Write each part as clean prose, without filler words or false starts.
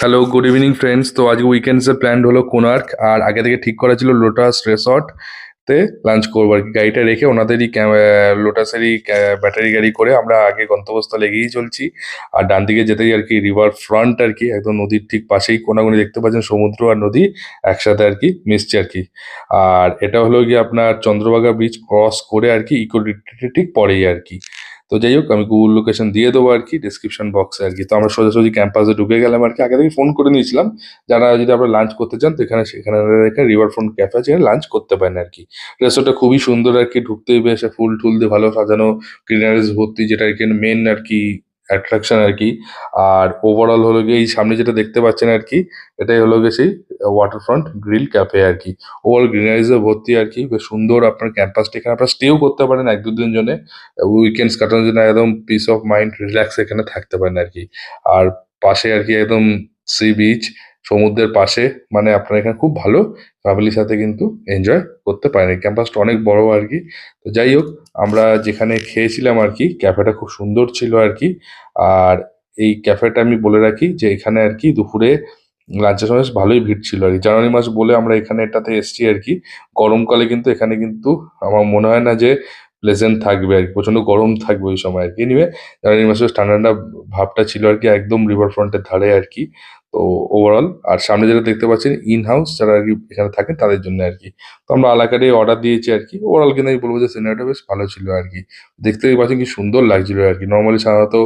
Hello, good evening friends. তো আজকে উইকেন্ডসের plan হলো কোণার্ক, আর আগে থেকে ঠিক করা ছিল লোটাস রিসর্ট তে লাঞ্চ করবো আর কি। গাড়িটা রেখে ওনাদেরই লোটাসেরই ব্যাটারি গাড়ি করে আমরা আগে গন্তব্যস্থলে এগিয়েই চলছি। আর ডান দিকে যেতেই আর কি রিভার ফ্রন্ট আর কি, একদম নদীর ঠিক পাশেই কোনাগুনি দেখতে পাচ্ছেন, সমুদ্র আর নদী একসাথে আর কি মিশছে আর কি। আর এটা হলো গিয়ে আপনার চন্দ্রভাগা ব্রিজ ক্রস করে আর কি ইকো রিট্রিটের ঠিক পরেই আর কি। তো যাই হোক, আমি গুগল লোকেশন দিয়ে দেবো আর কি ডিসক্রিপশন বক্সে আর কি। তো আমরা সোজাসুজি ক্যাম্পাসে ঢুকে গেলাম আর কি। আগে থেকে ফোন করে নিয়েছিলাম, যারা যদি আপনারা লাঞ্চ করতে চান তো সেখানে রিভার ফ্রন্ট ক্যাফে আছে, লাঞ্চ করতে পারেন আর কি। রেস্তোরাঁটা খুবই সুন্দর আর কি, ঢুকতেই বেশ ফুল টুল দিয়ে ভালো সাজানো, গ্রিনারিজ ভর্তি, যেটা এখানে মেন আর কি অ্যাট্রাকশন আর কি। আর ওভারঅল হলো গিয়ে এই সামনে যেটা দেখতে পাচ্ছেন আর কি, এটাই হলো গিয়ে সেই ওয়াটারফ্রন্ট গ্রিল ক্যাফে আর কি। ওভারঅল গ্রিনারিজে ভর্তি আর কি, বেশ সুন্দর আপনার ক্যাম্পাসটা। এখানে আপনার স্টেও করতে পারেন এক দুদিন জন্য, উইকেন্ডস কাটানোর জন্য একদম পিস অফ মাইন্ড রিল্যাক্স এখানে থাকতে পারেন আর কি। আর পাশে আর কি একদম সি বিচ, সমুদ্রের পাশে, মানে আপনার এখানে খুব ভালো ফ্যামিলির সাথে কিন্তু এনজয় করতে পারেন। এই ক্যাম্পাসটা অনেক বড় আর কি। তো যাই হোক, আমরা যেখানে খেয়েছিলাম আর কি, ক্যাফেটা খুব সুন্দর ছিল আর কি। আর এই ক্যাফেটা আমি বলে রাখি যে এখানে আর কি দুপুরে লাঞ্চের সময় বেশ ভালোই ভিড় ছিল আর কি। জানুয়ারি মাস বলে আমরা এখানে এটাতে এসছি আর কি। গরমকালে কিন্তু এখানে কিন্তু আমার মনে হয় না যে প্লেজেন্ট থাকবে আর কি, প্রচন্ড গরম থাকবে ওই সময় আর কি। এনিওয়ে, জানুয়ারি মাসে ঠান্ডা ঠান্ডা ভাবটা ছিল আর কি, একদম রিভার ফ্রন্টের ধারে আর কি। তো ওভারঅল, আর সামনে যেটা দেখতে পাচ্ছেন ইন হাউস যারা আর কি এখানে থাকেন তাদের জন্য আর কি। তো আমরা আলাকারে অর্ডার দিয়েছি আর কি। ওভারঅল কিন্তু আমি বলবো যে সিনেমাটা বেশ ভালো ছিল আর কি। দেখতেই পাচ্ছেন কি সুন্দর লাগছিল আর কি। নর্মালি সাধারণত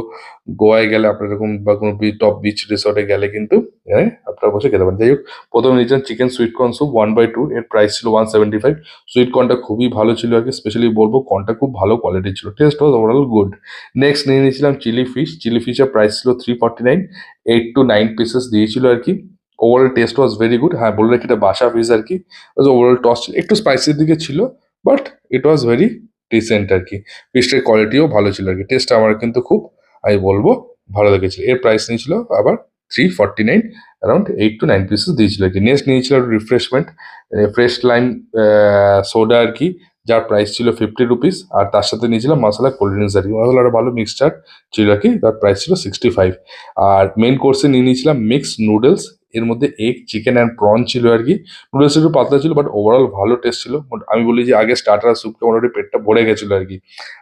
গোয়ায় গেলে আপনার এরকম বা কোনো টপ বিচ রিসর্টে গেলে কিন্তু এখানে আপনারা বসে খেতে পারেন। যাই হোক, প্রথমে নিয়েছিলাম চিকেন সুইট কর্ন স্যুপ 1/2, এর প্রাইস ছিল 175। সুইট কর্নটা খুবই ভালো ছিল আর কি, স্পেশালি বলবো কর্নটা খুব ভালো কোয়ালিটি ছিল, টেস্ট ওয়াজ ওভারঅল গুড। নেক্সট নিয়ে নিয়েছিলাম চিলি ফিশ। চিলি ফিশের প্রাইস ছিল 349, 8 to 9 পিসেস দিয়েছিল আর কি। Overall test was very good. হ্যাঁ, বলে রাখি এটা বাসা ফিশ আর কি। ওভারঅল টস ছিল একটু স্পাইসির দিকে ছিল, but it was very decent আর কি। ফিশটার কোয়ালিটিও ভালো ছিল আর কি। টেস্ট আমার কিন্তু খুব, আমি বলবো, ভালো লেগেছিল। এর প্রাইস নিয়েছিল আবার 349, অ্যারাউন্ড 8 to 9 পিসেস দিয়েছিল আর কি। নেক্সট নিয়েছিল রিফ্রেশমেন্ট, ফ্রেশ লাইম সোডা আর কি, যার প্রাইস ছিল 50 রুপিস। আর তার সাথে নিয়েছিলাম মশলা কোল্ড ড্রিঙ্কস আর কি। মশলাটা ভালো মিক্সচার ছিল আর কি, তার প্রাইস ছিল 65। আর মেন কোর্সে নিয়ে নিয়েছিলাম মিক্সড নুডলস, এর মধ্যে এগ, চিকেন অ্যান্ড প্রন ছিল আর কি। নুডলস একটু পাতলা ছিল, বাট ওভারঅল ভালো টেস্ট ছিল। আমি বলি যে আগে স্টার্টার স্যুপটা মোটামুটি পেটটা ভরে গেছিলো আর কি।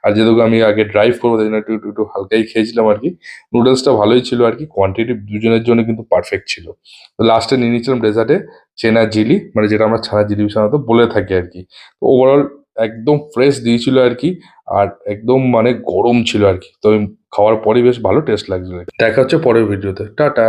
আর যেহেতু আমি আগে ড্রাইভ করবো তাই জন্য একটু একটু একটু হালকাই খেয়েছিলাম আর কি। নুডলসটা ভালোই ছিল আর কি, কোয়ান্টিটি দুজনের জন্য কিন্তু পারফেক্ট ছিল। তো লাস্টে নিয়ে নিয়েছিলাম ডেজার্টে চেনা জিলি, মানে যেটা আমরা ছানা জিলিপি সাধারণত বলে থাকি আর কি। তো ওভারঅল একদম ফ্রেশ দিয়েছিল আর কি। আর একদম মানে গরম ছিল আর কি। তো খাওয়ার পরে বেশ ভালো টেস্ট লাগছিল। দেখা হচ্ছে পরের ভিডিওতে। টাটা।